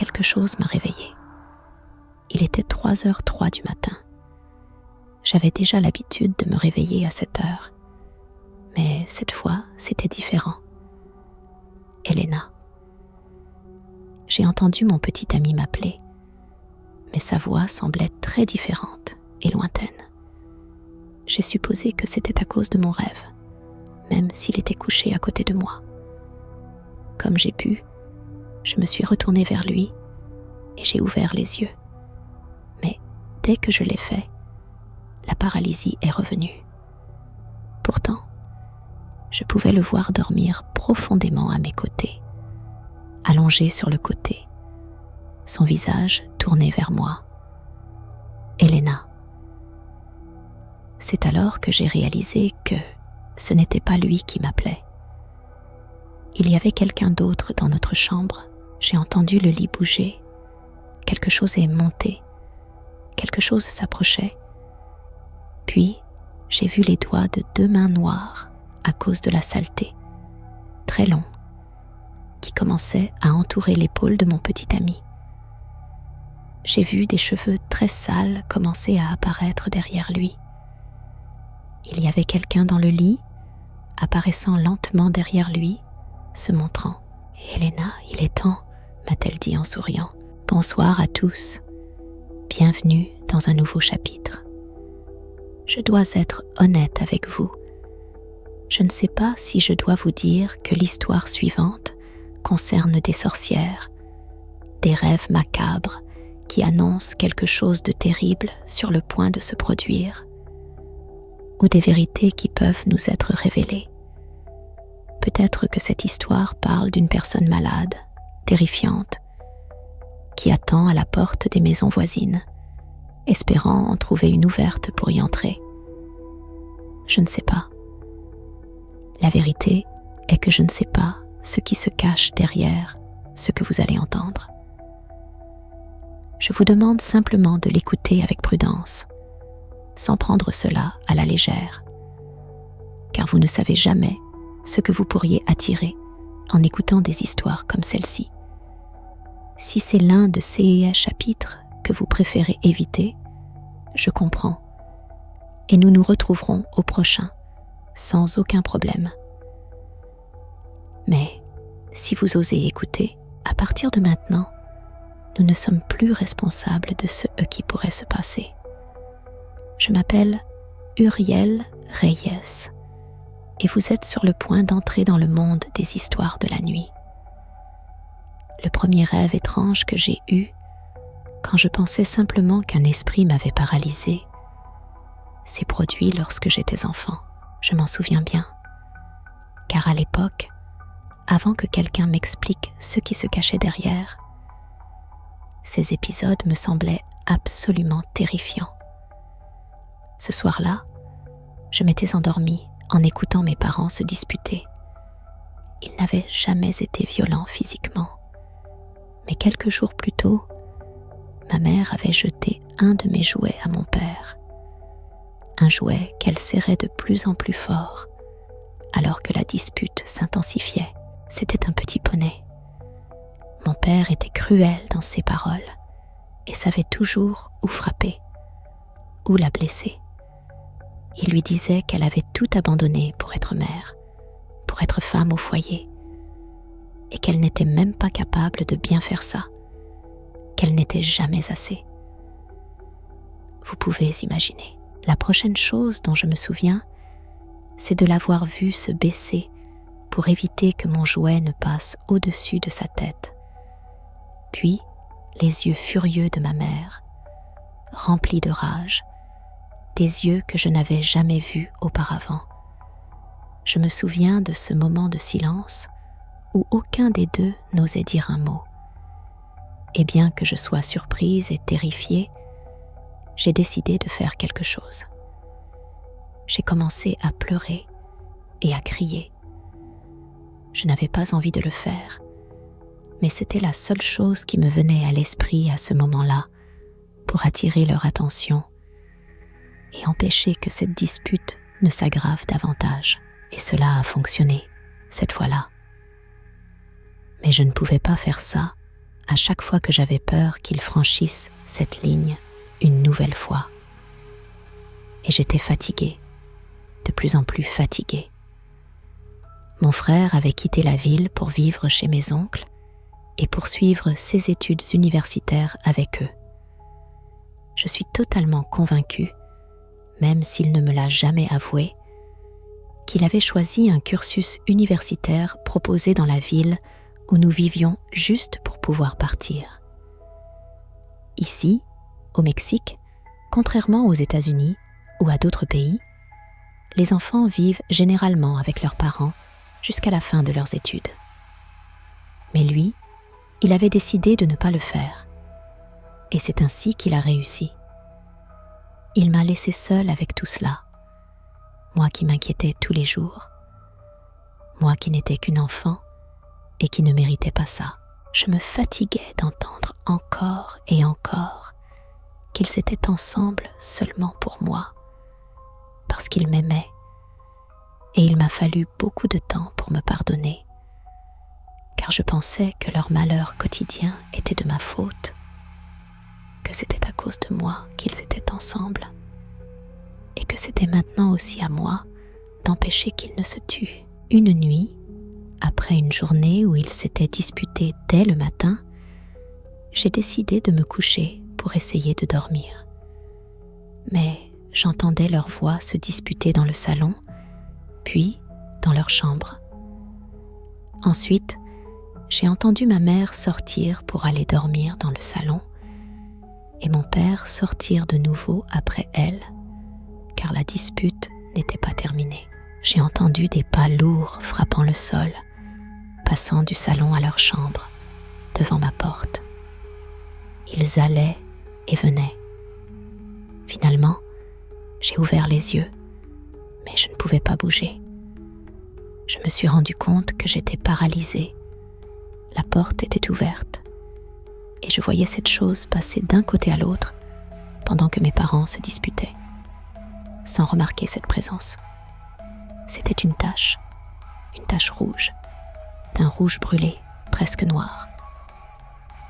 quelque chose m'a réveillée. Il était 3h03 du matin. J'avais déjà l'habitude de me réveiller à cette heure. Mais cette fois, c'était différent. Elena. J'ai entendu mon petit ami m'appeler, mais sa voix semblait très différente et lointaine. J'ai supposé que c'était à cause de mon rêve, même s'il était couché à côté de moi. Comme j'ai pu, je me suis retournée vers lui et j'ai ouvert les yeux. Mais dès que je l'ai fait, la paralysie est revenue. Pourtant, je pouvais le voir dormir profondément à mes côtés, allongé sur le côté, son visage tourné vers moi. Elena. C'est alors que j'ai réalisé que ce n'était pas lui qui m'appelait. Il y avait quelqu'un d'autre dans notre chambre. J'ai entendu le lit bouger. Quelque chose est monté. Quelque chose s'approchait. Puis, j'ai vu les doigts de 2 mains noires à cause de la saleté, très longs, qui commençaient à entourer l'épaule de mon petit ami. J'ai vu des cheveux très sales commencer à apparaître derrière lui. Il y avait quelqu'un dans le lit, apparaissant lentement derrière lui, se montrant. « Elena, il est temps », m'a-t-elle dit en souriant. « Bonsoir à tous. Bienvenue dans un nouveau chapitre. Je dois être honnête avec vous. Je ne sais pas si je dois vous dire que l'histoire suivante concerne des sorcières, des rêves macabres qui annoncent quelque chose de terrible sur le point de se produire, ou des vérités qui peuvent nous être révélées. Peut-être que cette histoire parle d'une personne malade, terrifiante, qui attend à la porte des maisons voisines, espérant en trouver une ouverte pour y entrer. Je ne sais pas. La vérité est que je ne sais pas ce qui se cache derrière ce que vous allez entendre. Je vous demande simplement de l'écouter avec prudence, sans prendre cela à la légère, car vous ne savez jamais ce que vous pourriez attirer en écoutant des histoires comme celle-ci. Si c'est l'un de ces chapitres que vous préférez éviter, je comprends, et nous nous retrouverons au prochain, sans aucun problème. Mais si vous osez écouter, à partir de maintenant, nous ne sommes plus responsables de ce qui pourrait se passer. Je m'appelle Uriel Reyes, et vous êtes sur le point d'entrer dans le monde des histoires de la nuit. Le premier rêve étrange que j'ai eu, quand je pensais simplement qu'un esprit m'avait paralysé, s'est produit lorsque j'étais enfant. Je m'en souviens bien, car à l'époque, avant que quelqu'un m'explique ce qui se cachait derrière, ces épisodes me semblaient absolument terrifiants. Ce soir-là, je m'étais endormie en écoutant mes parents se disputer. Ils n'avaient jamais été violents physiquement, mais quelques jours plus tôt, ma mère avait jeté un de mes jouets à mon père, un jouet qu'elle serrait de plus en plus fort alors que la dispute s'intensifiait. C'était un petit poney. Mon père était cruel dans ses paroles et savait toujours où frapper, où la blesser. Il lui disait qu'elle avait tout abandonné pour être mère, pour être femme au foyer, et qu'elle n'était même pas capable de bien faire ça, qu'elle n'était jamais assez. Vous pouvez imaginer. La prochaine chose dont je me souviens, c'est de l'avoir vue se baisser pour éviter que mon jouet ne passe au-dessus de sa tête. Puis, les yeux furieux de ma mère, remplis de rage, des yeux que je n'avais jamais vus auparavant. Je me souviens de ce moment de silence où aucun des deux n'osait dire un mot. Et bien que je sois surprise et terrifiée, j'ai décidé de faire quelque chose. J'ai commencé à pleurer et à crier. Je n'avais pas envie de le faire, mais c'était la seule chose qui me venait à l'esprit à ce moment-là pour attirer leur attention et empêcher que cette dispute ne s'aggrave davantage. Et cela a fonctionné, cette fois-là. Mais je ne pouvais pas faire ça à chaque fois que j'avais peur qu'il franchisse cette ligne une nouvelle fois. Et j'étais fatiguée, de plus en plus fatiguée. Mon frère avait quitté la ville pour vivre chez mes oncles et poursuivre ses études universitaires avec eux. Je suis totalement convaincue, même s'il ne me l'a jamais avoué, qu'il avait choisi un cursus universitaire proposé dans la ville où nous vivions juste pour pouvoir partir. Ici, au Mexique, contrairement aux États-Unis ou à d'autres pays, les enfants vivent généralement avec leurs parents jusqu'à la fin de leurs études. Mais lui, il avait décidé de ne pas le faire. Et c'est ainsi qu'il a réussi. Il m'a laissée seule avec tout cela, moi qui m'inquiétais tous les jours, moi qui n'étais qu'une enfant et qui ne méritais pas ça. Je me fatiguais d'entendre encore et encore qu'ils étaient ensemble seulement pour moi, parce qu'ils m'aimaient, et il m'a fallu beaucoup de temps pour me pardonner, car je pensais que leur malheur quotidien était de ma faute, que c'était à cause de moi qu'ils étaient ensemble, et que c'était maintenant aussi à moi d'empêcher qu'ils ne se tuent. Une nuit, après une journée où ils s'étaient disputés dès le matin, j'ai décidé de me coucher pour essayer de dormir. Mais j'entendais leur voix se disputer dans le salon, puis dans leur chambre. Ensuite, j'ai entendu ma mère sortir pour aller dormir dans le salon et mon père sortir de nouveau après elle, car la dispute n'était pas terminée. J'ai entendu des pas lourds frappant le sol, passant du salon à leur chambre, devant ma porte. Ils allaient et venaient. Finalement, j'ai ouvert les yeux, mais je ne pouvais pas bouger. Je me suis rendu compte que j'étais paralysée. La porte était ouverte et je voyais cette chose passer d'un côté à l'autre pendant que mes parents se disputaient, sans remarquer cette présence. C'était une tache rouge, d'un rouge brûlé, presque noir.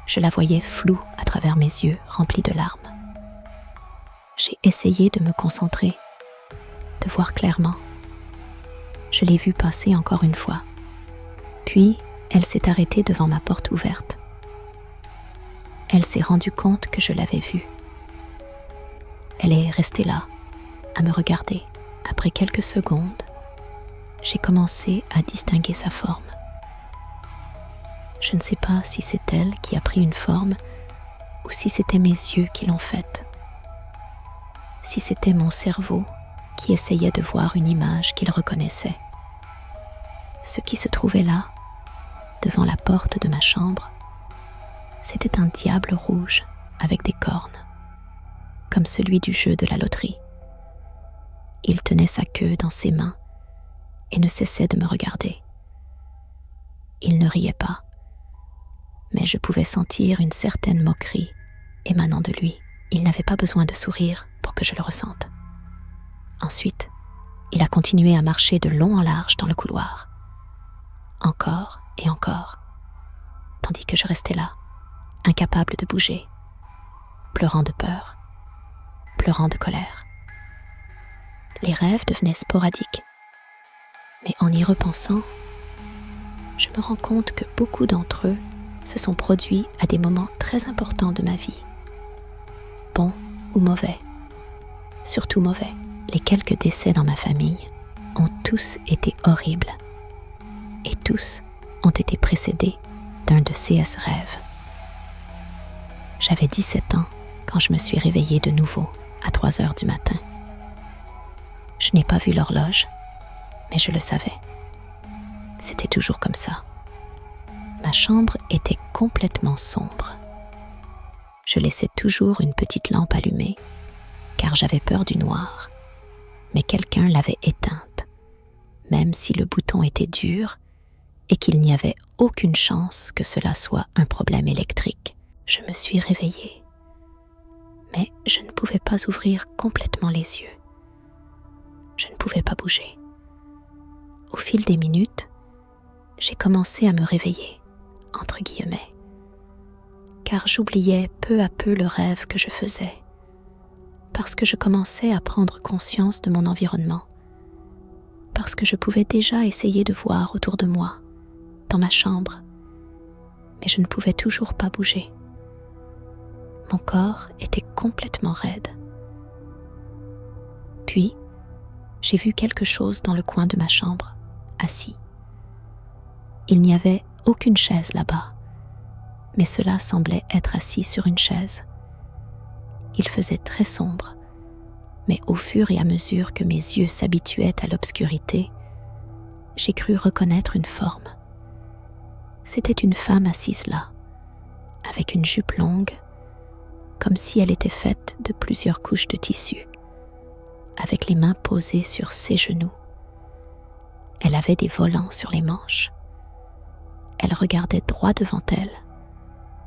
Je la voyais floue à travers mes yeux remplis de larmes. J'ai essayé de me concentrer, de voir clairement. Je l'ai vue passer encore une fois. Puis, elle s'est arrêtée devant ma porte ouverte. Elle s'est rendue compte que je l'avais vue. Elle est restée là, à me regarder. Après quelques secondes, j'ai commencé à distinguer sa forme. Je ne sais pas si c'est elle qui a pris une forme ou si c'était mes yeux qui l'ont faite. Si c'était mon cerveau qui essayait de voir une image qu'il reconnaissait. Ce qui se trouvait là, devant la porte de ma chambre, c'était un diable rouge avec des cornes, comme celui du jeu de la loterie. Il tenait sa queue dans ses mains et ne cessait de me regarder. Il ne riait pas, mais je pouvais sentir une certaine moquerie émanant de lui. Il n'avait pas besoin de sourire pour que je le ressente. Ensuite, il a continué à marcher de long en large dans le couloir. Encore et encore, tandis que je restais là, incapable de bouger, pleurant de peur, pleurant de colère. Les rêves devenaient sporadiques, mais en y repensant, je me rends compte que beaucoup d'entre eux se sont produits à des moments très importants de ma vie, bons ou mauvais, surtout mauvais. Les quelques décès dans ma famille ont tous été horribles, et tous ont été précédés d'un de ces rêves. J'avais 17 ans quand je me suis réveillée de nouveau à 3 heures du matin. Je n'ai pas vu l'horloge, mais je le savais. C'était toujours comme ça. Ma chambre était complètement sombre. Je laissais toujours une petite lampe allumée, car j'avais peur du noir, mais quelqu'un l'avait éteinte, même si le bouton était dur et qu'il n'y avait aucune chance que cela soit un problème électrique. Je me suis réveillée, mais je ne pouvais pas ouvrir complètement les yeux. Je ne pouvais pas bouger. Au fil des minutes, j'ai commencé à me réveiller, entre guillemets. car j'oubliais peu à peu le rêve que je faisais, parce que je commençais à prendre conscience de mon environnement, parce que je pouvais déjà essayer de voir autour de moi, dans ma chambre, mais je ne pouvais toujours pas bouger. Mon corps était complètement raide. Puis, j'ai vu quelque chose dans le coin de ma chambre, assis. Il n'y avait aucune chaise là-bas, mais cela semblait être assis sur une chaise. Il faisait très sombre, mais au fur et à mesure que mes yeux s'habituaient à l'obscurité, j'ai cru reconnaître une forme. C'était une femme assise là, avec une jupe longue, comme si elle était faite de plusieurs couches de tissu, avec les mains posées sur ses genoux. Elle avait des volants sur les manches. Elle regardait droit devant elle,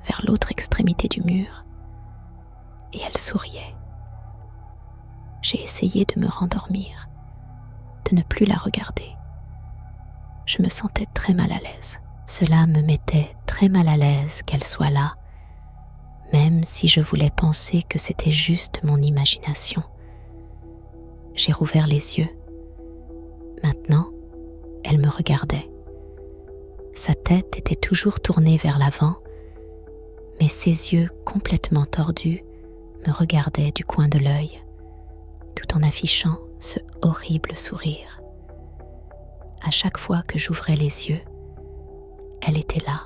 vers l'autre extrémité du mur, et elle souriait. J'ai essayé de me rendormir, de ne plus la regarder. Je me sentais très mal à l'aise. Cela me mettait très mal à l'aise qu'elle soit là, même si je voulais penser que c'était juste mon imagination. J'ai rouvert les yeux. Maintenant, elle me regardait. Sa tête était toujours tournée vers l'avant, mais ses yeux complètement tordus me regardaient du coin de l'œil, tout en affichant ce horrible sourire. À chaque fois que j'ouvrais les yeux, elle était là.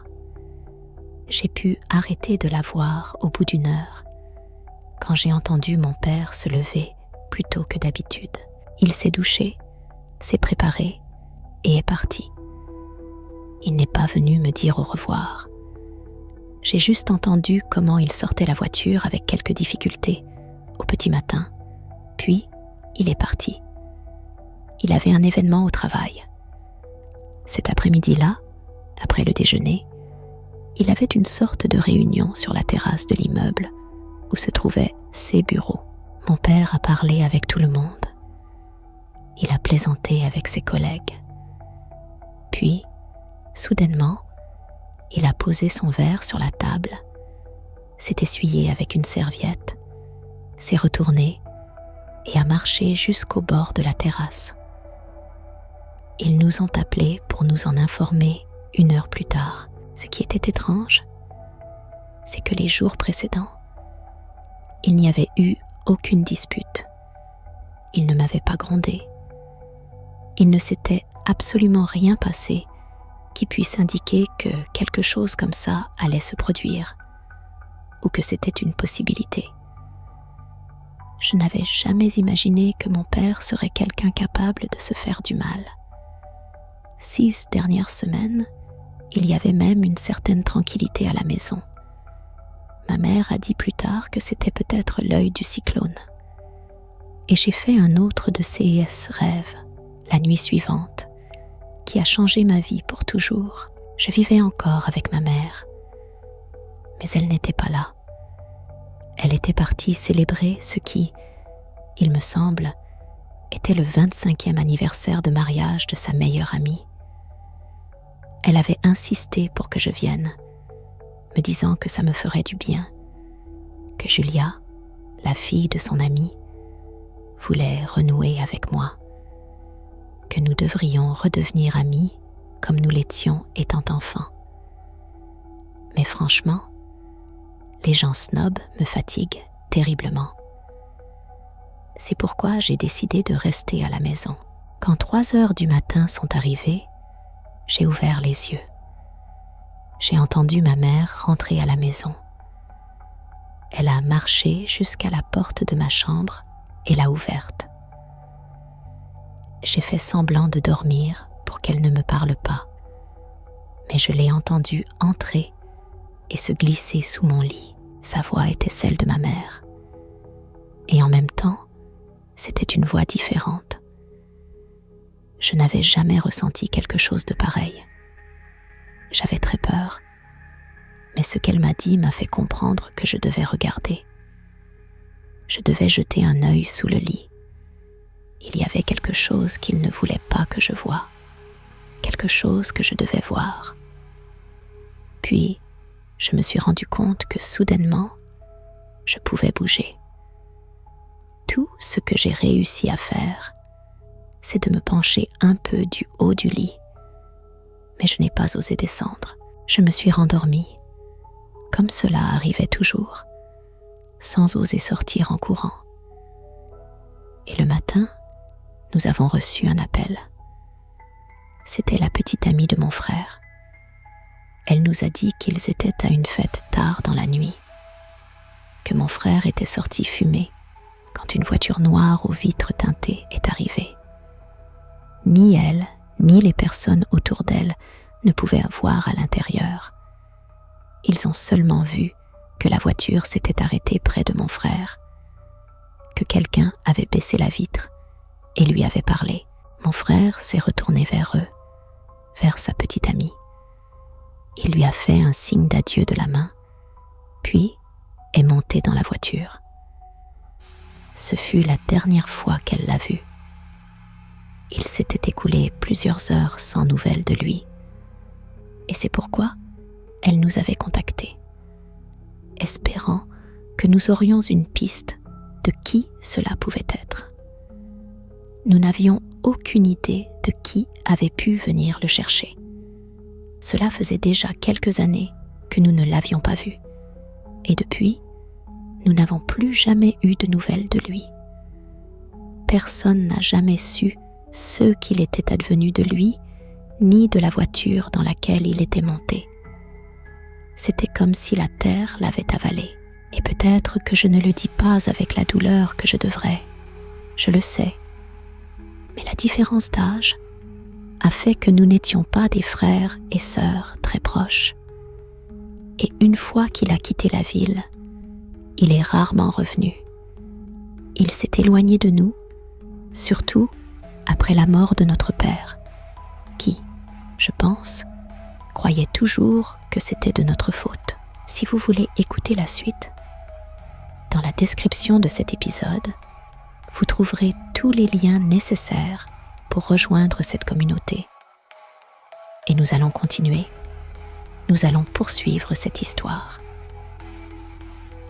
J'ai pu arrêter de la voir au bout d'une heure, quand j'ai entendu mon père se lever plus tôt que d'habitude. Il s'est douché, s'est préparé et est parti. Il n'est pas venu me dire au revoir. J'ai juste entendu comment il sortait la voiture avec quelques difficultés au petit matin, puis il est parti. Il avait un événement au travail. Cet après-midi-là, après le déjeuner, il avait une sorte de réunion sur la terrasse de l'immeuble où se trouvaient ses bureaux. Mon père a parlé avec tout le monde. Il a plaisanté avec ses collègues. Puis, soudainement, il a posé son verre sur la table, s'est essuyé avec une serviette, s'est retourné et a marché jusqu'au bord de la terrasse. Ils nous ont appelés pour nous en informer 1 heure plus tard. Ce qui était étrange, c'est que les jours précédents, il n'y avait eu aucune dispute. Il ne m'avait pas grondé. Il ne s'était absolument rien passé qui puisse indiquer que quelque chose comme ça allait se produire ou que c'était une possibilité. Je n'avais jamais imaginé que mon père serait quelqu'un capable de se faire du mal. 6 dernières semaines, il y avait même une certaine tranquillité à la maison. Ma mère a dit plus tard que c'était peut-être l'œil du cyclone. Et j'ai fait un autre de ces rêves, la nuit suivante, qui a changé ma vie pour toujours. Je vivais encore avec ma mère, mais elle n'était pas là. Elle était partie célébrer ce qui, il me semble, était le 25e anniversaire de mariage de sa meilleure amie. Elle avait insisté pour que je vienne, me disant que ça me ferait du bien, que Julia, la fille de son amie, voulait renouer avec moi, que nous devrions redevenir amis comme nous l'étions étant enfants. Mais franchement, les gens snobs me fatiguent terriblement. C'est pourquoi j'ai décidé de rester à la maison. Quand 3 heures du matin sont arrivées, j'ai ouvert les yeux. J'ai entendu ma mère rentrer à la maison. Elle a marché jusqu'à la porte de ma chambre et l'a ouverte. J'ai fait semblant de dormir pour qu'elle ne me parle pas, mais je l'ai entendue entrer et se glisser sous mon lit. Sa voix était celle de ma mère. Et en même temps, c'était une voix différente. Je n'avais jamais ressenti quelque chose de pareil. J'avais très peur, mais ce qu'elle m'a dit m'a fait comprendre que je devais regarder. Je devais jeter un œil sous le lit. Il y avait quelque chose qu'il ne voulait pas que je voie, quelque chose que je devais voir. Puis, je me suis rendu compte que soudainement, je pouvais bouger. Tout ce que j'ai réussi à faire, c'est de me pencher un peu du haut du lit. Mais je n'ai pas osé descendre. Je me suis rendormie, comme cela arrivait toujours, sans oser sortir en courant. Et le matin, nous avons reçu un appel. C'était la petite amie de mon frère. Elle nous a dit qu'ils étaient à une fête tard dans la nuit, que mon frère était sorti fumer quand une voiture noire aux vitres teintées est arrivée. Ni elle, ni les personnes autour d'elle ne pouvaient voir à l'intérieur. Ils ont seulement vu que la voiture s'était arrêtée près de mon frère, que quelqu'un avait baissé la vitre et lui avait parlé. Mon frère s'est retourné vers eux, vers sa petite amie. Il lui a fait un signe d'adieu de la main, puis est monté dans la voiture. Ce fut la dernière fois qu'elle l'a vu. Il s'était écoulé plusieurs heures sans nouvelles de lui, et c'est pourquoi elle nous avait contactés, espérant que nous aurions une piste de qui cela pouvait être. Nous n'avions aucune idée de qui avait pu venir le chercher. Cela faisait déjà quelques années que nous ne l'avions pas vu, et depuis, nous n'avons plus jamais eu de nouvelles de lui. Personne n'a jamais su ce qu'il était advenu de lui, ni de la voiture dans laquelle il était monté. C'était comme si la terre l'avait avalé. Et peut-être que je ne le dis pas avec la douleur que je devrais. Je le sais. Mais la différence d'âge a fait que nous n'étions pas des frères et sœurs très proches. Et une fois qu'il a quitté la ville, il est rarement revenu. Il s'est éloigné de nous, surtout après la mort de notre père, qui, je pense, croyait toujours que c'était de notre faute. Si vous voulez écouter la suite, dans la description de cet épisode, vous trouverez tous les liens nécessaires pour rejoindre cette communauté. Et nous allons continuer. Nous allons poursuivre cette histoire.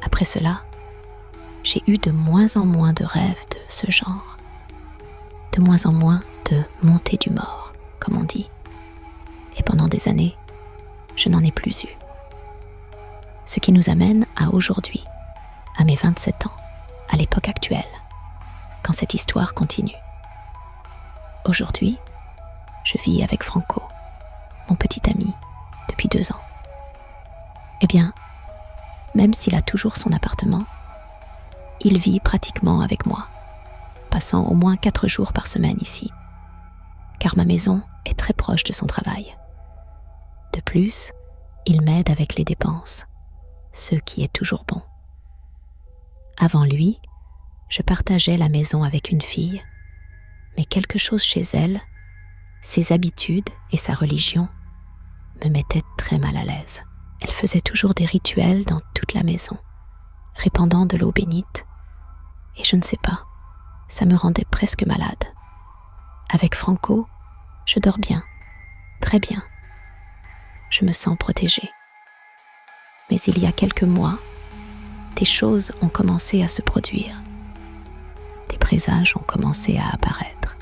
Après cela, j'ai eu de moins en moins de rêves de ce genre, de moins en moins de montée du mort, comme on dit. Et pendant des années, je n'en ai plus eu. Ce qui nous amène à aujourd'hui, à mes 27 ans, à l'époque actuelle, quand cette histoire continue. Aujourd'hui, je vis avec Franco, mon petit ami, depuis 2 ans. Eh bien, même s'il a toujours son appartement, il vit pratiquement avec moi, passant au moins 4 jours par semaine ici, car ma maison est très proche de son travail. De plus, il m'aide avec les dépenses, ce qui est toujours bon. Avant lui, je partageais la maison avec une fille, mais quelque chose chez elle, ses habitudes et sa religion, me mettaient très mal à l'aise. Elle faisait toujours des rituels dans toute la maison, répandant de l'eau bénite, et je ne sais pas, ça me rendait presque malade. Avec Franco, je dors bien, très bien. Je me sens protégée. Mais il y a quelques mois, des choses ont commencé à se produire. Des présages ont commencé à apparaître.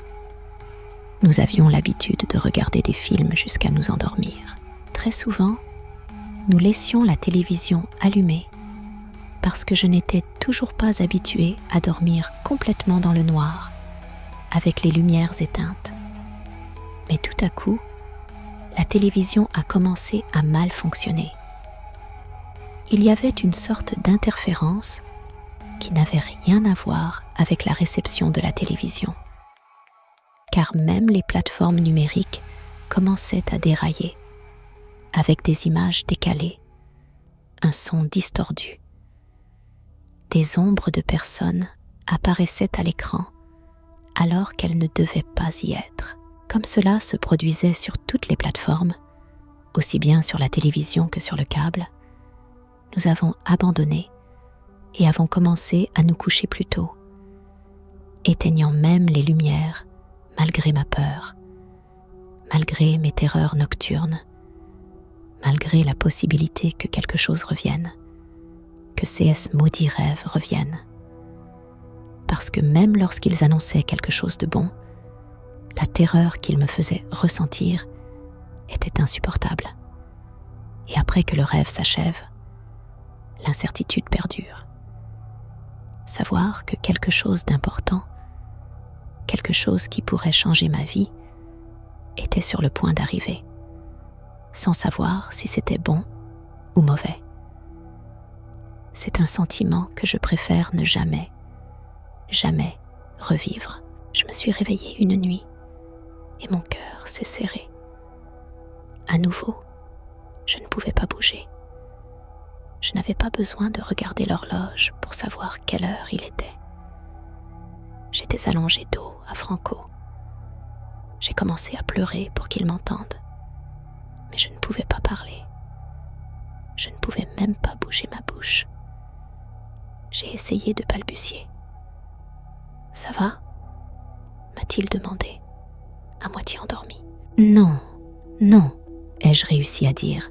Nous avions l'habitude de regarder des films jusqu'à nous endormir. Très souvent, nous laissions la télévision allumée parce que je n'étais toujours pas habituée à dormir complètement dans le noir, avec les lumières éteintes. Mais tout à coup, la télévision a commencé à mal fonctionner. Il y avait une sorte d'interférence qui n'avait rien à voir avec la réception de la télévision, car même les plateformes numériques commençaient à dérailler, avec des images décalées, un son distordu. Des ombres de personnes apparaissaient à l'écran alors qu'elles ne devaient pas y être. Comme cela se produisait sur toutes les plateformes, aussi bien sur la télévision que sur le câble, nous avons abandonné et avons commencé à nous coucher plus tôt, éteignant même les lumières malgré ma peur, malgré mes terreurs nocturnes, malgré la possibilité que quelque chose revienne, que ces maudits rêves reviennent. Parce que même lorsqu'ils annonçaient quelque chose de bon, la terreur qu'ils me faisaient ressentir était insupportable. Et après que le rêve s'achève, l'incertitude perdure. Savoir que quelque chose d'important, quelque chose qui pourrait changer ma vie, était sur le point d'arriver, sans savoir si c'était bon ou mauvais. C'est un sentiment que je préfère ne jamais revivre. Je me suis réveillée une nuit et mon cœur s'est serré. À nouveau, je ne pouvais pas bouger. Je n'avais pas besoin de regarder l'horloge pour savoir quelle heure il était. J'étais allongée dos à Franco. J'ai commencé à pleurer pour qu'il m'entende, mais je ne pouvais pas parler. Je ne pouvais même pas bouger ma bouche. J'ai essayé de balbutier. « Ça va ?» m'a-t-il demandé, à moitié endormi. « Non, non !» ai-je réussi à dire,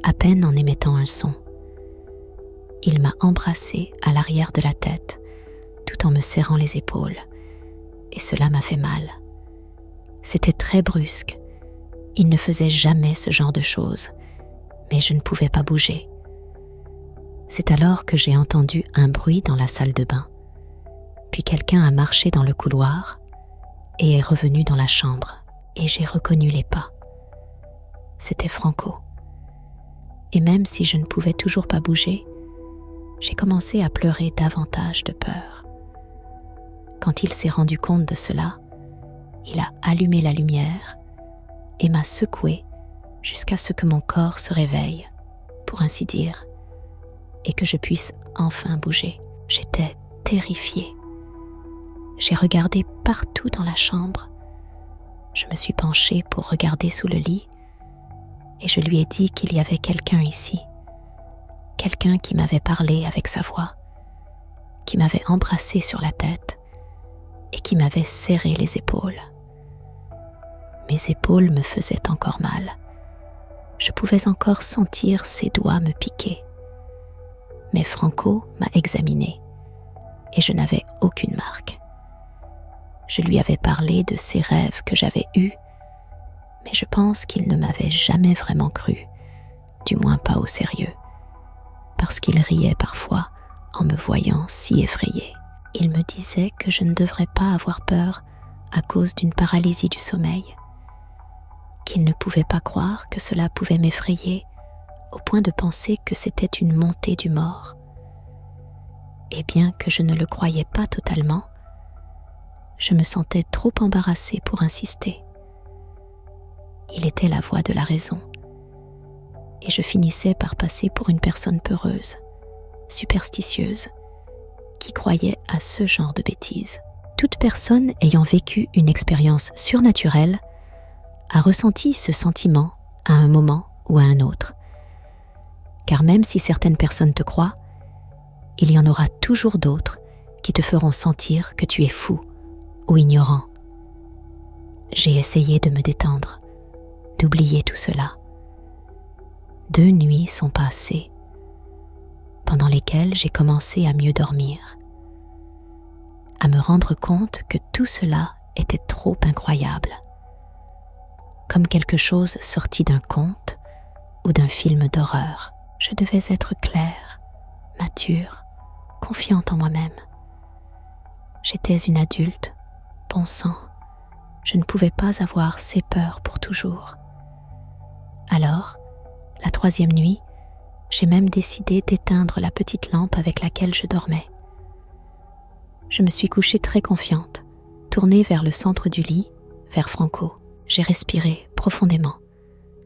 à peine en émettant un son. Il m'a embrassée à l'arrière de la tête, tout en me serrant les épaules, et cela m'a fait mal. C'était très brusque. Il ne faisait jamais ce genre de choses, mais je ne pouvais pas bouger. C'est alors que j'ai entendu un bruit dans la salle de bain. Puis quelqu'un a marché dans le couloir et est revenu dans la chambre, et j'ai reconnu les pas. C'était Franco. Et même si je ne pouvais toujours pas bouger, j'ai commencé à pleurer davantage de peur. Quand il s'est rendu compte de cela, il a allumé la lumière et m'a secouée jusqu'à ce que mon corps se réveille, pour ainsi dire, et que je puisse enfin bouger. J'étais terrifiée. J'ai regardé partout dans la chambre. Je me suis penchée pour regarder sous le lit et je lui ai dit qu'il y avait quelqu'un ici. Quelqu'un qui m'avait parlé avec sa voix, qui m'avait embrassée sur la tête et qui m'avait serré les épaules. Mes épaules me faisaient encore mal. Je pouvais encore sentir ses doigts me piquer. Mais Franco m'a examinée et je n'avais aucune marque. Je lui avais parlé de ces rêves que j'avais eus, mais je pense qu'il ne m'avait jamais vraiment cru, du moins pas au sérieux, parce qu'il riait parfois en me voyant si effrayée. Il me disait que je ne devrais pas avoir peur à cause d'une paralysie du sommeil, qu'il ne pouvait pas croire que cela pouvait m'effrayer au point de penser que c'était une montée du mort. Et bien que je ne le croyais pas totalement, je me sentais trop embarrassée pour insister. Il était la voix de la raison, et je finissais par passer pour une personne peureuse, superstitieuse, qui croyait à ce genre de bêtises. Toute personne ayant vécu une expérience surnaturelle a ressenti ce sentiment à un moment ou à un autre. Car même si certaines personnes te croient, il y en aura toujours d'autres qui te feront sentir que tu es fou ou ignorant. J'ai essayé de me détendre, d'oublier tout cela. 2 nuits sont passées, pendant lesquelles j'ai commencé à mieux dormir, à me rendre compte que tout cela était trop incroyable, comme quelque chose sorti d'un conte ou d'un film d'horreur. Je devais être claire, mature, confiante en moi-même. J'étais une adulte, bon sang, je ne pouvais pas avoir ces peurs pour toujours. Alors, la 3e nuit, j'ai même décidé d'éteindre la petite lampe avec laquelle je dormais. Je me suis couchée très confiante, tournée vers le centre du lit, vers Franco. J'ai respiré profondément,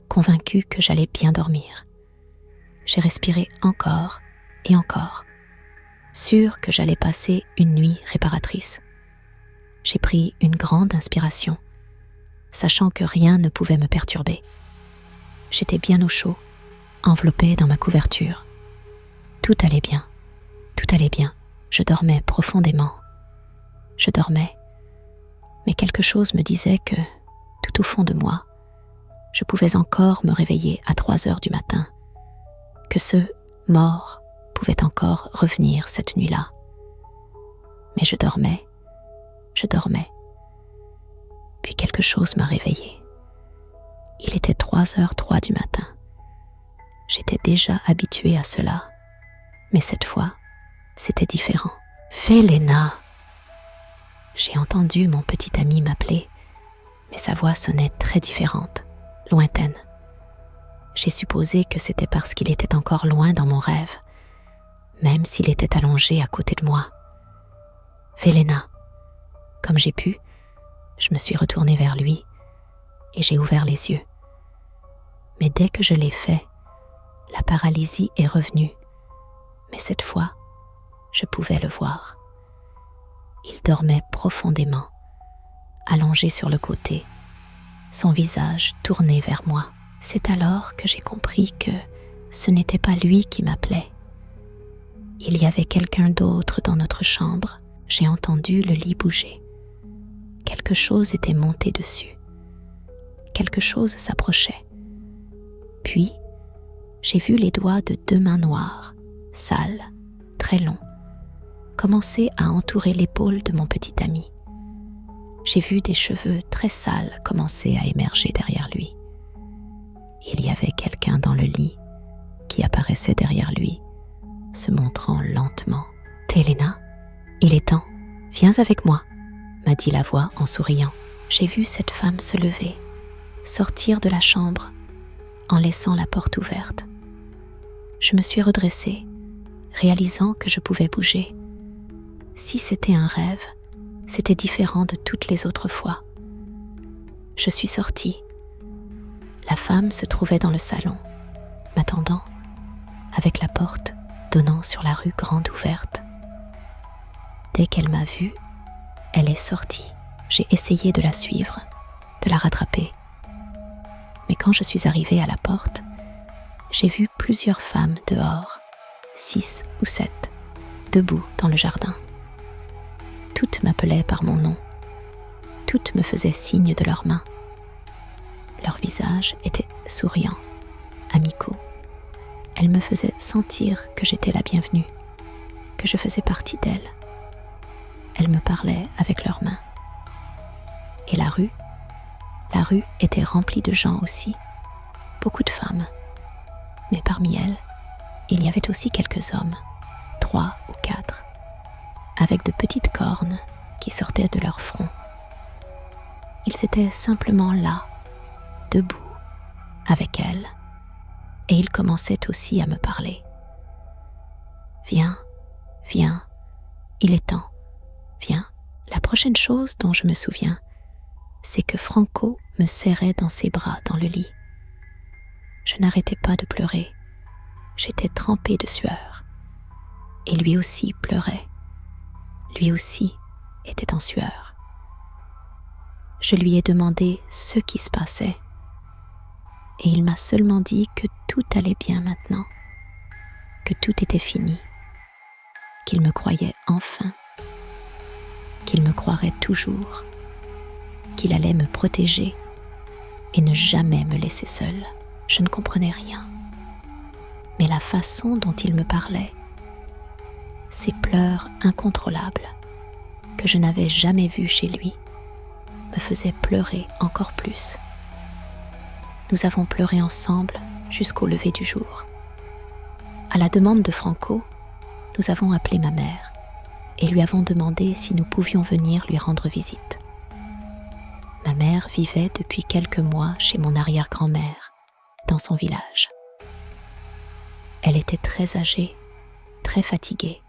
convaincue que j'allais bien dormir. J'ai respiré encore et encore, sûre que j'allais passer une nuit réparatrice. J'ai pris une grande inspiration, sachant que rien ne pouvait me perturber. J'étais bien au chaud, enveloppée dans ma couverture. Tout allait bien, tout allait bien. Je dormais profondément. Je dormais, mais quelque chose me disait que, tout au fond de moi, je pouvais encore me réveiller à 3 heures du matin, que ceux morts pouvaient encore revenir cette nuit-là. Mais je dormais. Puis quelque chose m'a réveillée. Il était 3h03 du matin. J'étais déjà habituée à cela, mais cette fois, c'était différent. « Felena !» J'ai entendu mon petit ami m'appeler, mais sa voix sonnait très différente, lointaine. J'ai supposé que c'était parce qu'il était encore loin dans mon rêve, même s'il était allongé à côté de moi. « Felena !» Comme j'ai pu, je me suis retournée vers lui et j'ai ouvert les yeux. Mais dès que je l'ai fait, la paralysie est revenue, mais cette fois, je pouvais le voir. Il dormait profondément, allongé sur le côté, son visage tourné vers moi. C'est alors que j'ai compris que ce n'était pas lui qui m'appelait. Il y avait quelqu'un d'autre dans notre chambre. J'ai entendu le lit bouger. Quelque chose était monté dessus. Quelque chose s'approchait. Puis, j'ai vu les doigts de 2 mains noires, sales, très longs, commencer à entourer l'épaule de mon petit ami. J'ai vu des cheveux très sales commencer à émerger derrière lui. Il y avait quelqu'un dans le lit qui apparaissait derrière lui, se montrant lentement. « Telena, il est temps, viens avec moi », m'a dit la voix en souriant. J'ai vu cette femme se lever, sortir de la chambre en laissant la porte ouverte. Je me suis redressée, réalisant que je pouvais bouger. Si c'était un rêve, c'était différent de toutes les autres fois. Je suis sortie. La femme se trouvait dans le salon, m'attendant, avec la porte donnant sur la rue grande ouverte. Dès qu'elle m'a vue, elle est sortie. J'ai essayé de la suivre, de la rattraper. Mais quand je suis arrivée à la porte, j'ai vu plusieurs femmes dehors, 6 ou 7, debout dans le jardin. Toutes m'appelaient par mon nom. Toutes me faisaient signe de leurs mains. Leurs visages étaient souriants, amicaux. Elles me faisaient sentir que j'étais la bienvenue, que je faisais partie d'elles. Elles me parlaient avec leurs mains. Et la rue était remplie de gens aussi, beaucoup de femmes. Mais parmi elles, il y avait aussi quelques hommes, 3 ou 4, avec de petites cornes qui sortaient de leur front. Ils étaient simplement là, debout, avec elles, et ils commençaient aussi à me parler. « Viens, viens, il est temps, viens. » La prochaine chose dont je me souviens, c'est que Franco me serrait dans ses bras dans le lit. Je n'arrêtais pas de pleurer. J'étais trempée de sueur. Et lui aussi pleurait. Lui aussi était en sueur. Je lui ai demandé ce qui se passait. Et il m'a seulement dit que tout allait bien maintenant, que tout était fini, qu'il me croyait enfin, qu'il me croirait toujours, qu'il allait me protéger et ne jamais me laisser seule. Je ne comprenais rien. Mais la façon dont il me parlait, ces pleurs incontrôlables que je n'avais jamais vues chez lui, me faisaient pleurer encore plus. Nous avons pleuré ensemble jusqu'au lever du jour. À la demande de Franco, nous avons appelé ma mère et lui avons demandé si nous pouvions venir lui rendre visite. Ma mère vivait depuis quelques mois chez mon arrière-grand-mère, dans son village. Elle était très âgée, très fatiguée,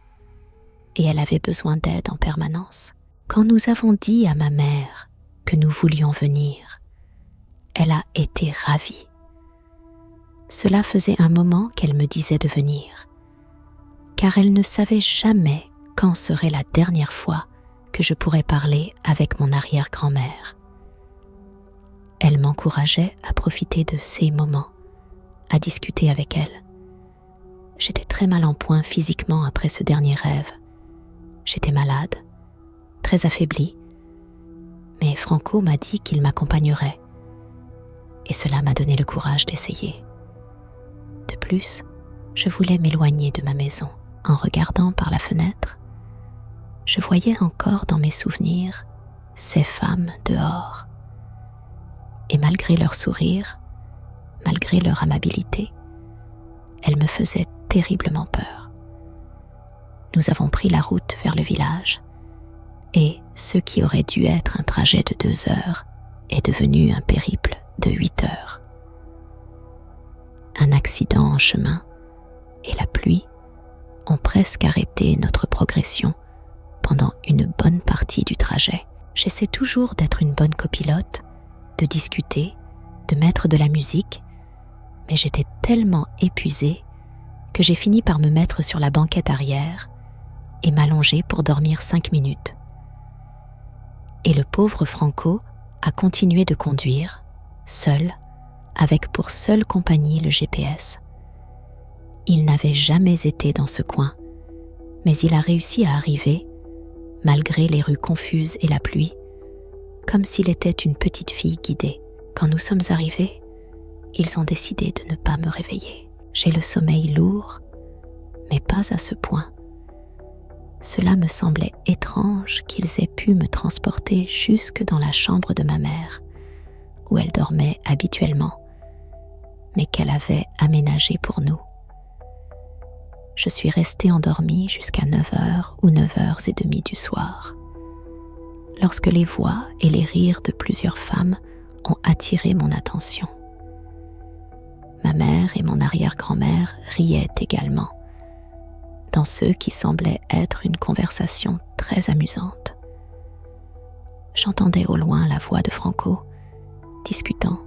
et elle avait besoin d'aide en permanence. Quand nous avons dit à ma mère que nous voulions venir, elle a été ravie. Cela faisait un moment qu'elle me disait de venir, car elle ne savait jamais quand serait la dernière fois que je pourrais parler avec mon arrière-grand-mère. Elle m'encourageait à profiter de ces moments, à discuter avec elle. J'étais très mal en point physiquement après ce dernier rêve. J'étais malade, très affaiblie, mais Franco m'a dit qu'il m'accompagnerait. et cela m'a donné le courage d'essayer. De plus, je voulais m'éloigner de ma maison. En regardant par la fenêtre, je voyais encore dans mes souvenirs ces femmes dehors. Et malgré leur sourire, malgré leur amabilité, elles me faisaient terriblement peur. Nous avons pris la route vers le village, et ce qui aurait dû être un trajet de 2 heures est devenu un périple de 8 heures. Un accident en chemin et la pluie ont presque arrêté notre progression pendant une bonne partie du trajet. J'essaie toujours d'être une bonne copilote, de discuter, de mettre de la musique, mais j'étais tellement épuisée que j'ai fini par me mettre sur la banquette arrière et m'allonger pour dormir 5 minutes. Et le pauvre Franco a continué de conduire, seul, avec pour seule compagnie le GPS. Il n'avait jamais été dans ce coin, mais il a réussi à arriver, malgré les rues confuses et la pluie, comme s'il était une petite fille guidée. Quand nous sommes arrivés, ils ont décidé de ne pas me réveiller. J'ai le sommeil lourd, mais pas à ce point. Cela me semblait étrange qu'ils aient pu me transporter jusque dans la chambre de ma mère, où elle dormait habituellement, mais qu'elle avait aménagée pour nous. Je suis restée endormie jusqu'à 9h ou 9h30 du soir, lorsque les voix et les rires de plusieurs femmes ont attiré mon attention. Ma mère et mon arrière-grand-mère riaient également, dans ce qui semblait être une conversation très amusante. J'entendais au loin la voix de Franco, discutant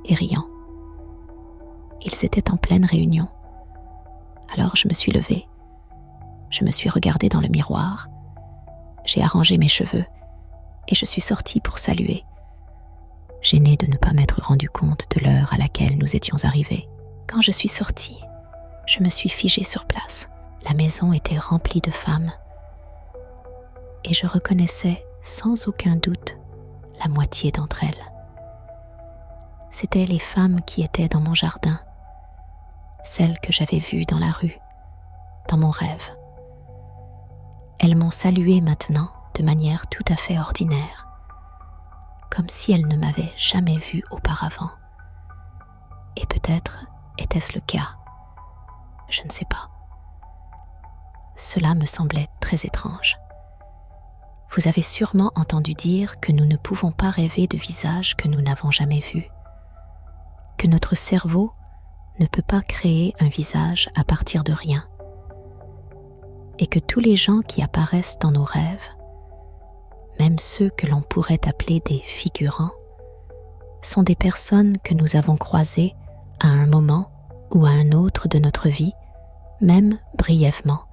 et riant. Ils étaient en pleine réunion. Alors je me suis levée, je me suis regardée dans le miroir, j'ai arrangé mes cheveux et je suis sortie pour saluer, gênée de ne pas m'être rendu compte de l'heure à laquelle nous étions arrivés. Quand je suis sortie, je me suis figée sur place. La maison était remplie de femmes et je reconnaissais sans aucun doute la moitié d'entre elles. C'étaient les femmes qui étaient dans mon jardin, celles que j'avais vues dans la rue, dans mon rêve. Elles m'ont saluée maintenant de manière tout à fait ordinaire, comme si elles ne m'avaient jamais vue auparavant. Et peut-être était-ce le cas, je ne sais pas. Cela me semblait très étrange. Vous avez sûrement entendu dire que nous ne pouvons pas rêver de visages que nous n'avons jamais vus, que notre cerveau ne peut pas créer un visage à partir de rien, et que tous les gens qui apparaissent dans nos rêves, même ceux que l'on pourrait appeler des figurants, sont des personnes que nous avons croisées à un moment ou à un autre de notre vie, même brièvement,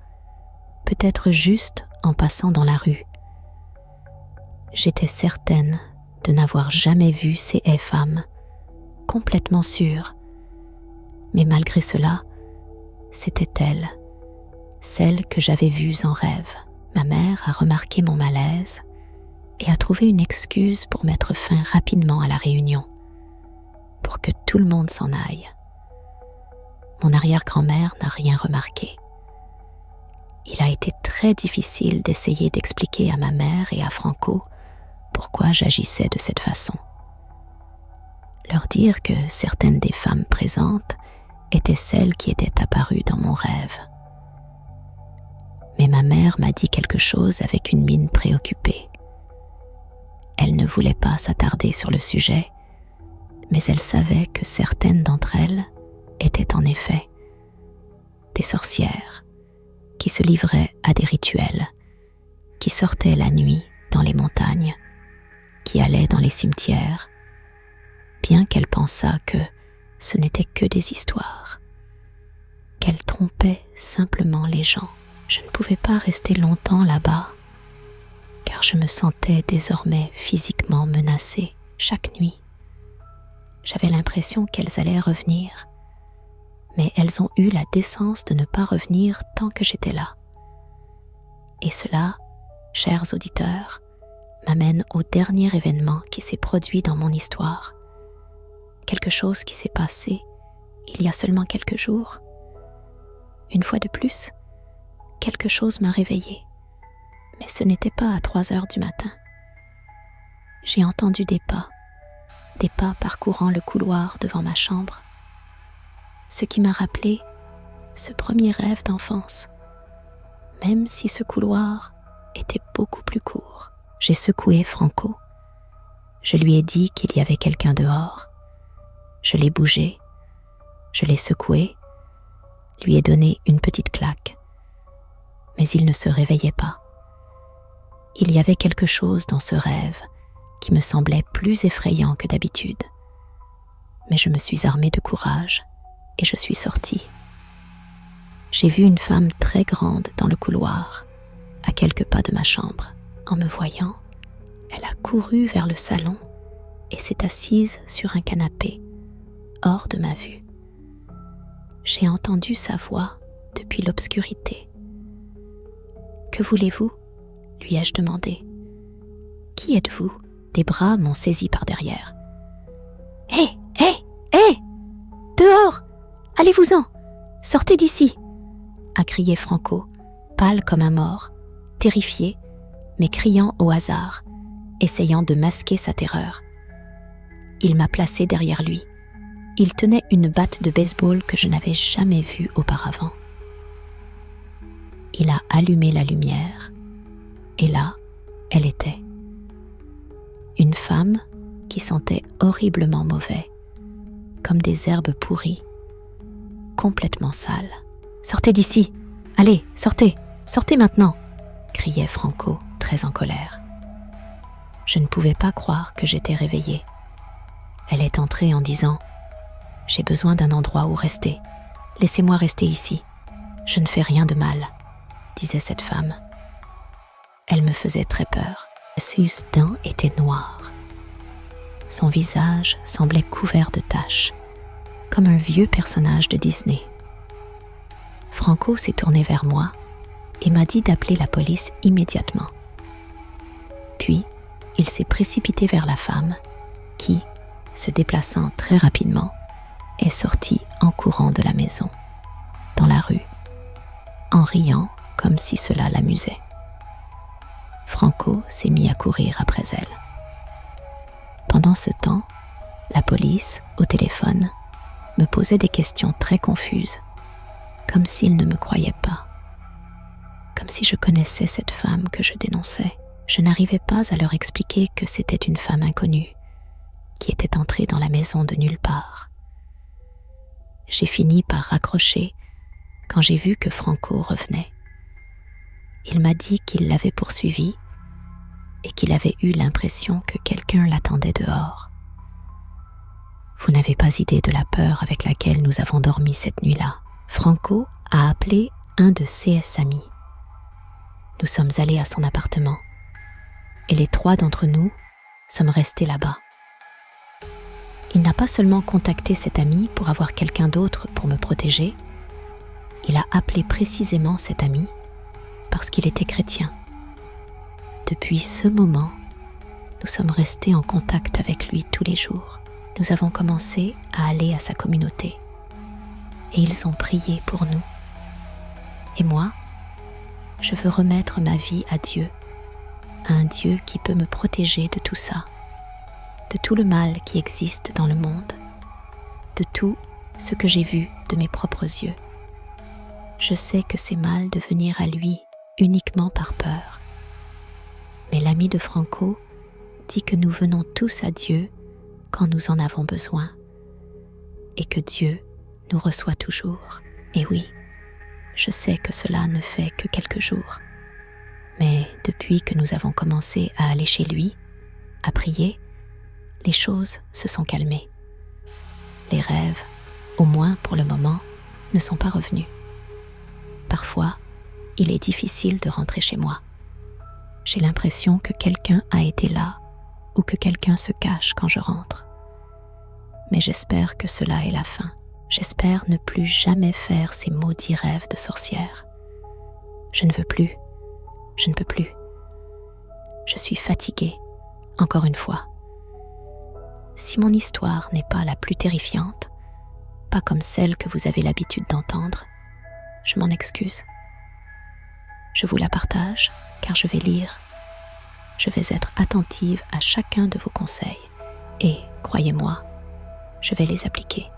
peut-être juste en passant dans la rue. J'étais certaine de n'avoir jamais vu ces femmes, complètement sûre. Mais malgré cela, c'était elle, celle que j'avais vue en rêve. Ma mère a remarqué mon malaise et a trouvé une excuse pour mettre fin rapidement à la réunion, pour que tout le monde s'en aille. Mon arrière-grand-mère n'a rien remarqué. Il a été très difficile d'essayer d'expliquer à ma mère et à Franco pourquoi j'agissais de cette façon. Leur dire que certaines des femmes présentes étaient celles qui étaient apparues dans mon rêve. Mais ma mère m'a dit quelque chose avec une mine préoccupée. Elle ne voulait pas s'attarder sur le sujet, mais elle savait que certaines d'entre elles étaient en effet des sorcières qui se livraient à des rituels, qui sortaient la nuit dans les montagnes, qui allaient dans les cimetières, bien qu'elle pensât que ce n'était que des histoires, qu'elle trompait simplement les gens. Je ne pouvais pas rester longtemps là-bas, car je me sentais désormais physiquement menacée. Chaque nuit, j'avais l'impression qu'elles allaient revenir, mais elles ont eu la décence de ne pas revenir tant que j'étais là. Et cela, chers auditeurs, m'amène au dernier événement qui s'est produit dans mon histoire, quelque chose qui s'est passé il y a seulement quelques jours. Une fois de plus, quelque chose m'a réveillée, mais ce n'était pas à 3 heures du matin. J'ai entendu des pas parcourant le couloir devant ma chambre, ce qui m'a rappelé ce premier rêve d'enfance, même si ce couloir était beaucoup plus court. J'ai secoué Franco. Je lui ai dit qu'il y avait quelqu'un dehors. Je l'ai bougé, je l'ai secoué, lui ai donné une petite claque. Mais il ne se réveillait pas. Il y avait quelque chose dans ce rêve qui me semblait plus effrayant que d'habitude. Mais je me suis armée de courage et je suis sortie. J'ai vu une femme très grande dans le couloir, à quelques pas de ma chambre. En me voyant, elle a couru vers le salon et s'est assise sur un canapé, hors de ma vue. J'ai entendu sa voix depuis l'obscurité. « Que voulez-vous » lui ai-je demandé. « Qui êtes-vous » Des bras m'ont saisi par derrière. « Hé, hé, hé ! Dehors ! Allez-vous-en ! Sortez d'ici !» a crié Franco, pâle comme un mort, terrifié, mais criant au hasard, essayant de masquer sa terreur. Il m'a placée derrière lui. Il tenait une batte de baseball que je n'avais jamais vue auparavant. Il a allumé la lumière, et là, elle était. Une femme qui sentait horriblement mauvais, comme des herbes pourries, complètement sale. « Sortez d'ici! Allez, sortez! Sortez maintenant !» criait Franco, très en colère. Je ne pouvais pas croire que j'étais réveillée. Elle est entrée en disant « J'ai besoin d'un endroit où rester. Laissez-moi rester ici. Je ne fais rien de mal », disait cette femme. Elle me faisait très peur. Ses dents étaient noires. Son visage semblait couvert de taches, comme un vieux personnage de Disney. Franco s'est tourné vers moi et m'a dit d'appeler la police immédiatement. Puis, il s'est précipité vers la femme qui, se déplaçant très rapidement, est sortie en courant de la maison, dans la rue, en riant comme si cela l'amusait. Franco s'est mis à courir après elle. Pendant ce temps, la police, au téléphone, me posait des questions très confuses, comme s'ils ne me croyaient pas, comme si je connaissais cette femme que je dénonçais. Je n'arrivais pas à leur expliquer que c'était une femme inconnue qui était entrée dans la maison de nulle part. J'ai fini par raccrocher quand j'ai vu que Franco revenait. Il m'a dit qu'il l'avait poursuivi et qu'il avait eu l'impression que quelqu'un l'attendait dehors. Vous n'avez pas idée de la peur avec laquelle nous avons dormi cette nuit-là. Franco a appelé un de ses amis. Nous sommes allés à son appartement et les 3 d'entre nous sommes restés là-bas. Il n'a pas seulement contacté cet ami pour avoir quelqu'un d'autre pour me protéger, il a appelé précisément cet ami parce qu'il était chrétien. Depuis ce moment, nous sommes restés en contact avec lui tous les jours. Nous avons commencé à aller à sa communauté et ils ont prié pour nous. Et moi, je veux remettre ma vie à Dieu, à un Dieu qui peut me protéger de tout ça, de tout le mal qui existe dans le monde, de tout ce que j'ai vu de mes propres yeux. Je sais que c'est mal de venir à lui uniquement par peur. Mais l'ami de Franco dit que nous venons tous à Dieu quand nous en avons besoin et que Dieu nous reçoit toujours. Et oui, je sais que cela ne fait que quelques jours. Mais depuis que nous avons commencé à aller chez lui, à prier, les choses se sont calmées. Les rêves, au moins pour le moment, ne sont pas revenus. Parfois, il est difficile de rentrer chez moi. J'ai l'impression que quelqu'un a été là ou que quelqu'un se cache quand je rentre. Mais j'espère que cela est la fin. J'espère ne plus jamais faire ces maudits rêves de sorcière. Je ne veux plus. Je ne peux plus. Je suis fatiguée, encore une fois. Si mon histoire n'est pas la plus terrifiante, pas comme celle que vous avez l'habitude d'entendre, je m'en excuse. Je vous la partage car je vais lire. Je vais être attentive à chacun de vos conseils et, croyez-moi, je vais les appliquer.